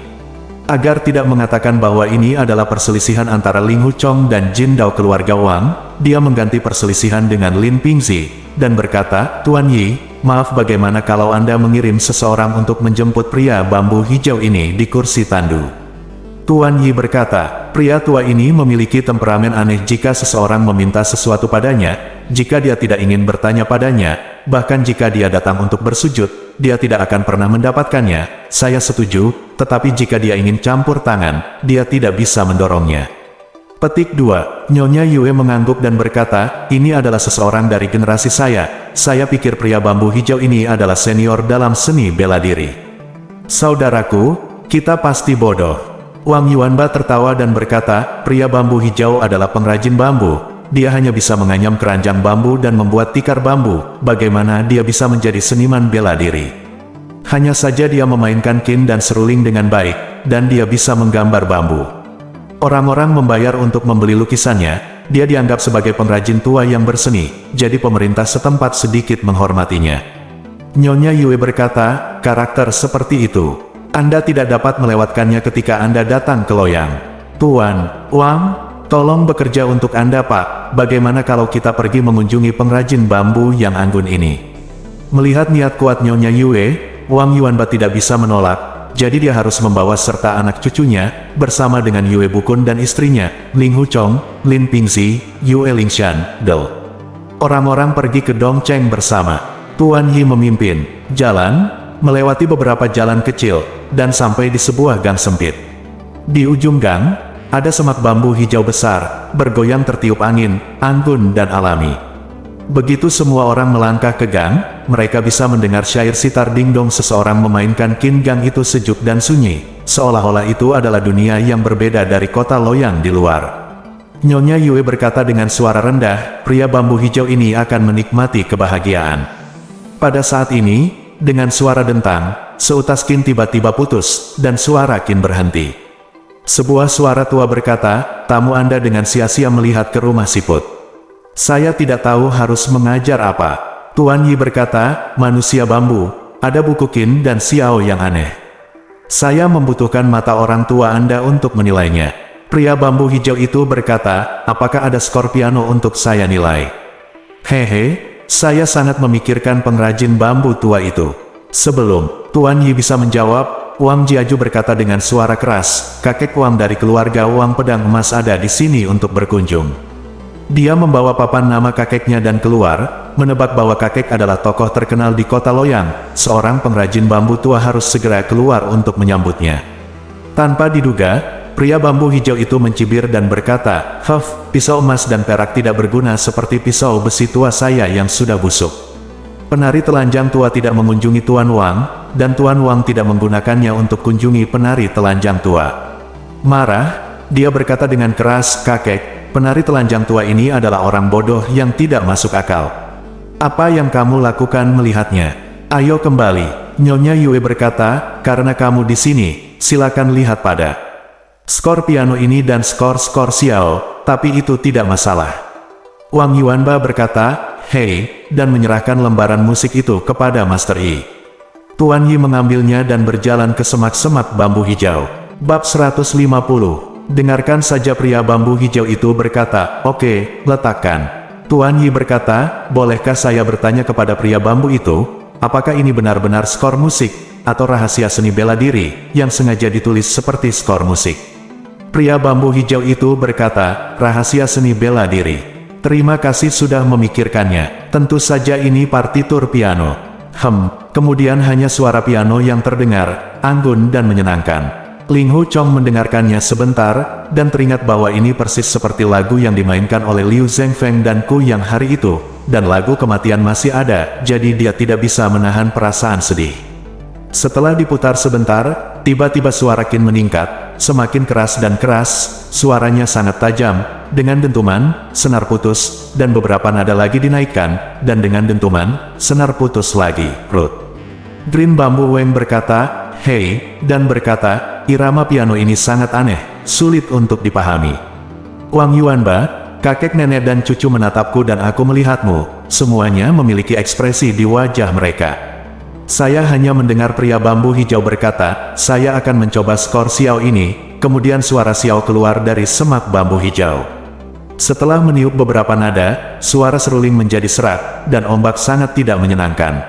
Agar tidak mengatakan bahwa ini adalah perselisihan antara Ling Hu Chong dan Jindao keluarga Wang, dia mengganti perselisihan dengan Lin Pingzi, dan berkata, Tuan Yi, maaf bagaimana kalau Anda mengirim seseorang untuk menjemput pria bambu hijau ini di kursi tandu? Tuan Yi berkata, pria tua ini memiliki temperamen aneh jika seseorang meminta sesuatu padanya, jika dia tidak ingin bertanya padanya, bahkan jika dia datang untuk bersujud, dia tidak akan pernah mendapatkannya. Saya setuju, tetapi jika dia ingin campur tangan, dia tidak bisa mendorongnya. Petik 2. Nyonya Yue mengangguk dan berkata, ini adalah seseorang dari generasi saya. Saya pikir pria bambu hijau ini adalah senior dalam seni bela diri. Saudaraku, kita pasti bodoh. Wang Yuanba tertawa dan berkata, pria bambu hijau adalah pengrajin bambu. Dia hanya bisa menganyam keranjang bambu dan membuat tikar bambu. Bagaimana dia bisa menjadi seniman bela diri? Hanya saja dia memainkan kin dan seruling dengan baik, dan dia bisa menggambar bambu. Orang-orang membayar untuk membeli lukisannya, dia dianggap sebagai pengrajin tua yang berseni, jadi pemerintah setempat sedikit menghormatinya. Nyonya Yue berkata, karakter seperti itu, Anda tidak dapat melewatkannya ketika Anda datang ke Loyang. Tuan, Wang, tolong bekerja untuk Anda Pak, bagaimana kalau kita pergi mengunjungi pengrajin bambu yang anggun ini? Melihat niat kuat Nyonya Yue, Wang Yuanba tidak bisa menolak. Jadi dia harus membawa serta anak cucunya, bersama dengan Yue Bukun dan istrinya, Ling Huchong, Lin Pingzi, Yue Lingshan, Del. Orang-orang pergi ke Dongcheng bersama. Tuan Yi memimpin, jalan, melewati beberapa jalan kecil, dan sampai di sebuah gang sempit. Di ujung gang, ada semak bambu hijau besar, bergoyang tertiup angin, anggun dan alami. Begitu semua orang melangkah ke gang, mereka bisa mendengar syair sitar dingdong seseorang memainkan kin. Gang itu sejuk dan sunyi, seolah-olah itu adalah dunia yang berbeda dari kota Loyang di luar. Nyonya Yue berkata dengan suara rendah, pria bambu hijau ini akan menikmati kebahagiaan. Pada saat ini, dengan suara dentang, seutas kin tiba-tiba putus, dan suara kin berhenti. Sebuah suara tua berkata, tamu Anda dengan sia-sia melihat ke rumah siput. Saya tidak tahu harus mengajar apa. Tuan Yi berkata, manusia bambu, ada buku kin dan xiao yang aneh. Saya membutuhkan mata orang tua Anda untuk menilainya. Pria bambu hijau itu berkata, apakah ada skor piano untuk saya nilai? Hehe, saya sangat memikirkan pengrajin bambu tua itu. Sebelum Tuan Yi bisa menjawab, Wang Jiaju berkata dengan suara keras, kakek Wang dari keluarga Wang Pedang Emas ada di sini untuk berkunjung. Dia membawa papan nama kakeknya dan keluar, menebak bahwa kakek adalah tokoh terkenal di kota Loyang. Seorang pengrajin bambu tua harus segera keluar untuk menyambutnya. Tanpa diduga, pria bambu hijau itu mencibir dan berkata, pisau emas dan perak tidak berguna seperti pisau besi tua saya yang sudah busuk. Penari telanjang tua tidak mengunjungi Tuan Wang, dan Tuan Wang tidak menggunakannya untuk kunjungi penari telanjang tua. Marah, dia berkata dengan keras, kakek, penari telanjang tua ini adalah orang bodoh yang tidak masuk akal. Apa yang kamu lakukan melihatnya? Ayo kembali. Nyonya Yue berkata, karena kamu di sini, silakan lihat pada skor piano ini dan skor-skor xiao, tapi itu tidak masalah. Wang Yuanba berkata, hei, dan menyerahkan lembaran musik itu kepada Master Yi. Tuan Yi mengambilnya dan berjalan ke semak-semak bambu hijau. Bab 150. Dengarkan saja, pria bambu hijau itu berkata, oke, letakkan. Tuan Yi berkata, bolehkah saya bertanya kepada pria bambu itu, apakah ini benar-benar skor musik, atau rahasia seni bela diri, yang sengaja ditulis seperti skor musik? Pria bambu hijau itu berkata, rahasia seni bela diri. Terima kasih sudah memikirkannya, tentu saja ini partitur piano. Kemudian hanya suara piano yang terdengar, anggun dan menyenangkan. Ling Huchong mendengarkannya sebentar, dan teringat bahwa ini persis seperti lagu yang dimainkan oleh Liu Zhengfeng dan Ku yang hari itu, dan lagu kematian masih ada, jadi dia tidak bisa menahan perasaan sedih. Setelah diputar sebentar, tiba-tiba suara kin meningkat, semakin keras dan keras, suaranya sangat tajam, dengan dentuman, senar putus, dan beberapa nada lagi dinaikkan, dan dengan dentuman, senar putus lagi, Green Bamboo Weng berkata, hei, dan berkata, irama piano ini sangat aneh, sulit untuk dipahami. Wang Yuanba, kakek nenek dan cucu menatapku dan aku melihatmu, semuanya memiliki ekspresi di wajah mereka. Saya hanya mendengar pria bambu hijau berkata, saya akan mencoba skor xiao ini, kemudian suara xiao keluar dari semak bambu hijau. Setelah meniup beberapa nada, suara seruling menjadi serak, dan ombak sangat tidak menyenangkan.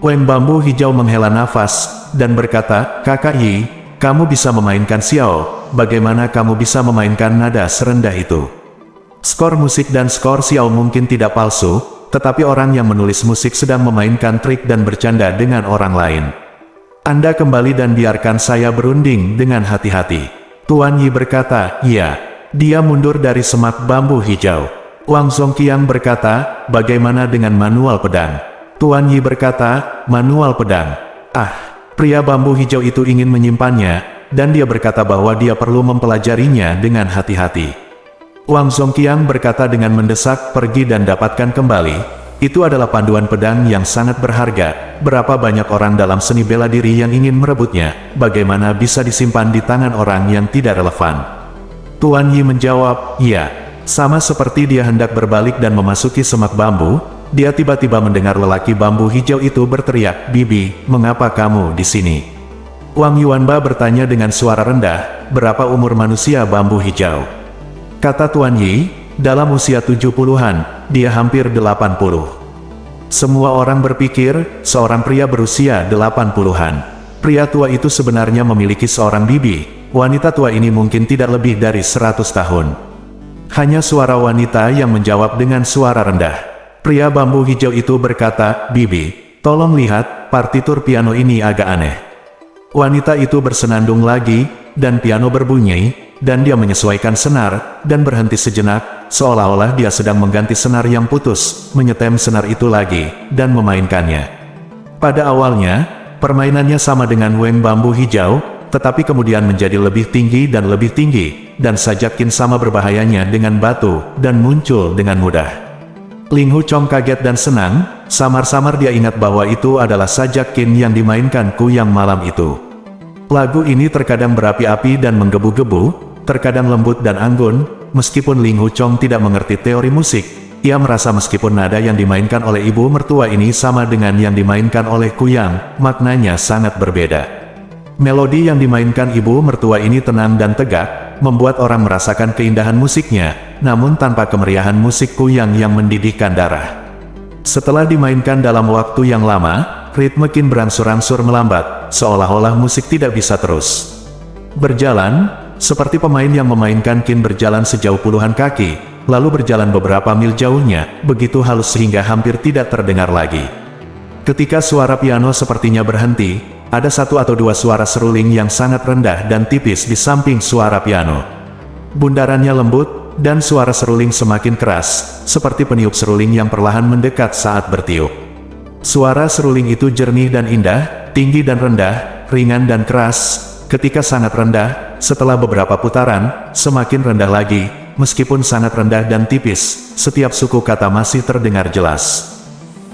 Weng bambu hijau menghela nafas, dan berkata, kakak Yi, kamu bisa memainkan xiao, bagaimana kamu bisa memainkan nada serendah itu? Skor musik dan skor xiao mungkin tidak palsu, tetapi orang yang menulis musik sedang memainkan trik dan bercanda dengan orang lain. Anda kembali dan biarkan saya berunding dengan hati-hati. Tuan Yi berkata, iya. Dia mundur dari semak bambu hijau. Wang Zongqiang berkata, bagaimana dengan manual pedang? Tuan Yi berkata, manual pedang. Pria bambu hijau itu ingin menyimpannya, dan dia berkata bahwa dia perlu mempelajarinya dengan hati-hati. Wang Zongqiang berkata dengan mendesak, pergi dan dapatkan kembali. Itu adalah panduan pedang yang sangat berharga. Berapa banyak orang dalam seni bela diri yang ingin merebutnya, bagaimana bisa disimpan di tangan orang yang tidak relevan? Tuan Yi menjawab, "Iya." Sama seperti dia hendak berbalik dan memasuki semak bambu, dia tiba-tiba mendengar lelaki bambu hijau itu berteriak, "Bibi, mengapa kamu di sini?" Wang Yuanba bertanya dengan suara rendah, "Berapa umur manusia bambu hijau?" Kata Tuan Yi, "Dalam usia 70-an, dia hampir 80. Semua orang berpikir, seorang pria berusia 80-an. Pria tua itu sebenarnya memiliki seorang bibi, wanita tua ini mungkin tidak lebih dari 100 tahun. Hanya suara wanita yang menjawab dengan suara rendah. Pria bambu hijau itu berkata, "Bibi, tolong lihat, partitur piano ini agak aneh." Wanita itu bersenandung lagi, dan piano berbunyi, dan dia menyesuaikan senar, dan berhenti sejenak, seolah-olah dia sedang mengganti senar yang putus, menyetem senar itu lagi, dan memainkannya. Pada awalnya, permainannya sama dengan weng bambu hijau, tetapi kemudian menjadi lebih tinggi, dan sajak kin sama berbahayanya dengan batu, dan muncul dengan mudah. Ling Hu Chong kaget dan senang, samar-samar dia ingat bahwa itu adalah sajak kin yang dimainkan Ku Yang malam itu. Lagu ini terkadang berapi-api dan menggebu-gebu, terkadang lembut dan anggun. Meskipun Ling Hu Chong tidak mengerti teori musik, ia merasa meskipun nada yang dimainkan oleh ibu mertua ini sama dengan yang dimainkan oleh Ku Yang, maknanya sangat berbeda. Melodi yang dimainkan ibu mertua ini tenang dan tegak, membuat orang merasakan keindahan musiknya, namun tanpa kemeriahan musik Ku Yang yang mendidihkan darah. Setelah dimainkan dalam waktu yang lama, ritme kin berangsur-angsur melambat, seolah-olah musik tidak bisa terus berjalan, seperti pemain yang memainkan kin berjalan sejauh puluhan kaki, lalu berjalan beberapa mil jauhnya, begitu halus sehingga hampir tidak terdengar lagi. Ketika suara piano sepertinya berhenti, ada satu atau dua suara seruling yang sangat rendah dan tipis di samping suara piano. Bundarannya lembut, dan suara seruling semakin keras, seperti peniup seruling yang perlahan mendekat saat bertiup. Suara seruling itu jernih dan indah, tinggi dan rendah, ringan dan keras. Ketika sangat rendah, setelah beberapa putaran, semakin rendah lagi, meskipun sangat rendah dan tipis, setiap suku kata masih terdengar jelas.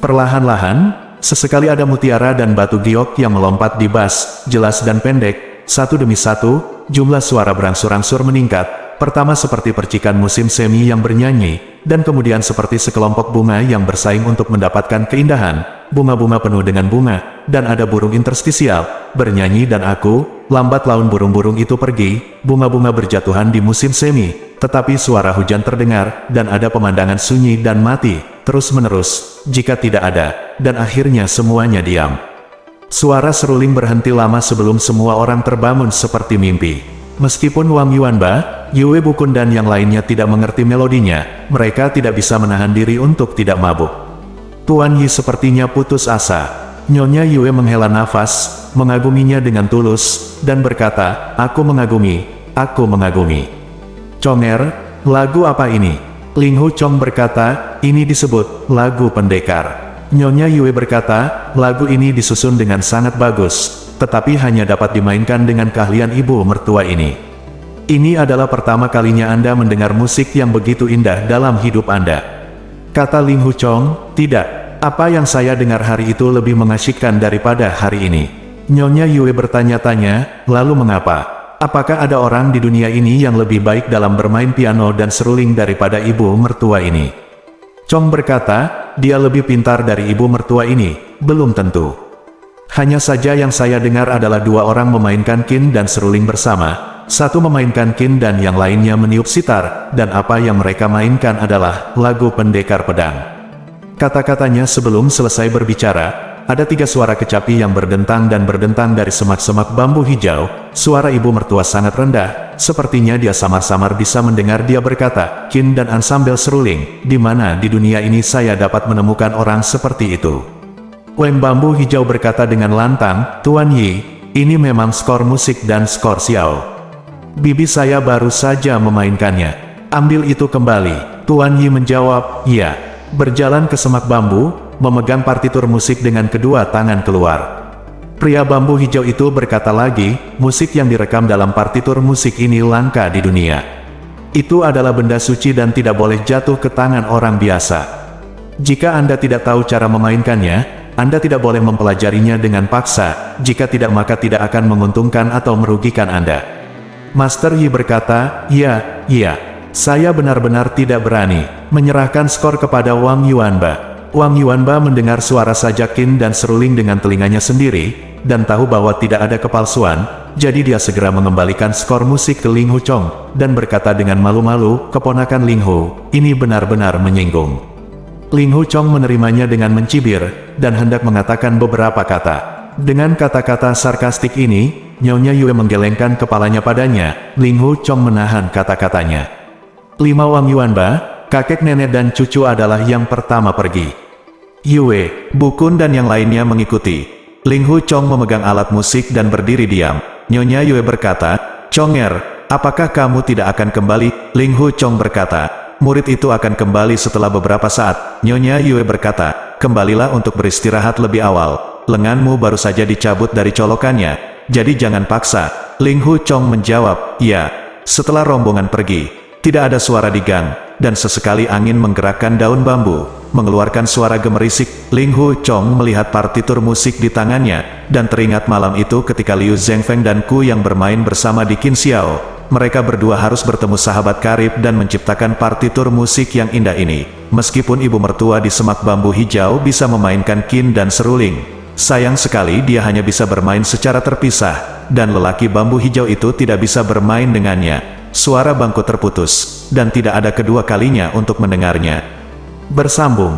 Perlahan-lahan, sesekali ada mutiara dan batu giok yang melompat di bas, jelas dan pendek, satu demi satu, jumlah suara berangsur-angsur meningkat, pertama seperti percikan musim semi yang bernyanyi, dan kemudian seperti sekelompok bunga yang bersaing untuk mendapatkan keindahan, bunga-bunga penuh dengan bunga, dan ada burung interstisial, bernyanyi dan aku, lambat laun burung-burung itu pergi, bunga-bunga berjatuhan di musim semi, tetapi suara hujan terdengar, dan ada pemandangan sunyi dan mati, terus-menerus, jika tidak ada, dan akhirnya semuanya diam. Suara seruling berhenti lama sebelum semua orang terbangun seperti mimpi. Meskipun Wang Yuanba, Yue Bukun dan yang lainnya tidak mengerti melodinya, mereka tidak bisa menahan diri untuk tidak mabuk. Tuan Yi sepertinya putus asa. Nyonya Yue menghela nafas, mengaguminya dengan tulus, dan berkata, aku mengagumi. Conger, lagu apa ini? Ling Hu Chong berkata, ini disebut lagu pendekar. Nyonya Yue berkata, lagu ini disusun dengan sangat bagus, tetapi hanya dapat dimainkan dengan keahlian ibu mertua ini. Ini adalah pertama kalinya Anda mendengar musik yang begitu indah dalam hidup Anda. Kata Ling Hu Chong, tidak, apa yang saya dengar hari itu lebih mengasyikkan daripada hari ini. Nyonya Yue bertanya-tanya, lalu mengapa? Apakah ada orang di dunia ini yang lebih baik dalam bermain piano dan seruling daripada ibu mertua ini? Chong berkata, dia lebih pintar dari ibu mertua ini, belum tentu. Hanya saja yang saya dengar adalah dua orang memainkan kin dan seruling bersama, satu memainkan kin dan yang lainnya meniup sitar, dan apa yang mereka mainkan adalah lagu pendekar pedang. Kata-katanya sebelum selesai berbicara, ada tiga suara kecapi yang berdentang dari semak-semak bambu hijau. Suara ibu mertua sangat rendah, sepertinya dia samar-samar bisa mendengar dia berkata, kin dan ansambel seruling, di mana di dunia ini saya dapat menemukan orang seperti itu. Weng bambu hijau berkata dengan lantang, Tuan Yi, ini memang skor musik dan skor xiao. Bibi saya baru saja memainkannya. Ambil itu kembali. Tuan Yi menjawab, iya. Berjalan ke semak bambu, memegang partitur musik dengan kedua tangan keluar. Pria bambu hijau itu berkata lagi, musik yang direkam dalam partitur musik ini langka di dunia. Itu adalah benda suci dan tidak boleh jatuh ke tangan orang biasa. Jika Anda tidak tahu cara memainkannya, Anda tidak boleh mempelajarinya dengan paksa, jika tidak maka tidak akan menguntungkan atau merugikan Anda. Master Yi berkata, iya, saya benar-benar tidak berani menyerahkan skor kepada Wang Yuanba. Wang Yuanba mendengar suara sajakin dan seruling dengan telinganya sendiri, dan tahu bahwa tidak ada kepalsuan, jadi dia segera mengembalikan skor musik ke Ling Hu Chong, dan berkata dengan malu-malu, keponakan Ling Hu, ini benar-benar menyinggung. Ling Hu Chong menerimanya dengan mencibir, dan hendak mengatakan beberapa kata. Dengan kata-kata sarkastik ini, Nyonya Yue menggelengkan kepalanya padanya. Ling Hu Chong menahan kata-katanya. 5 Wang Yuanba, kakek nenek dan cucu adalah yang pertama pergi. Yue, Bukun dan yang lainnya mengikuti. Ling Hu Chong memegang alat musik dan berdiri diam. Nyonya Yue berkata, Chonger, apakah kamu tidak akan kembali? Ling Hu Chong berkata, murid itu akan kembali setelah beberapa saat. Nyonya Yue berkata, kembalilah untuk beristirahat lebih awal. Lenganmu baru saja dicabut dari colokannya, jadi jangan paksa. Ling Hu Chong menjawab, ya. Setelah rombongan pergi, tidak ada suara di gang, dan sesekali angin menggerakkan daun bambu, mengeluarkan suara gemerisik. Ling Hu Chong melihat partitur musik di tangannya, dan teringat malam itu ketika Liu Zhengfeng dan Ku yang bermain bersama di Qin Xiao. Mereka berdua harus bertemu sahabat karib dan menciptakan partitur musik yang indah ini. Meskipun ibu mertua di semak bambu hijau bisa memainkan qin dan seruling, sayang sekali dia hanya bisa bermain secara terpisah, dan lelaki bambu hijau itu tidak bisa bermain dengannya. Suara bangku terputus, dan tidak ada kedua kalinya untuk mendengarnya. Bersambung.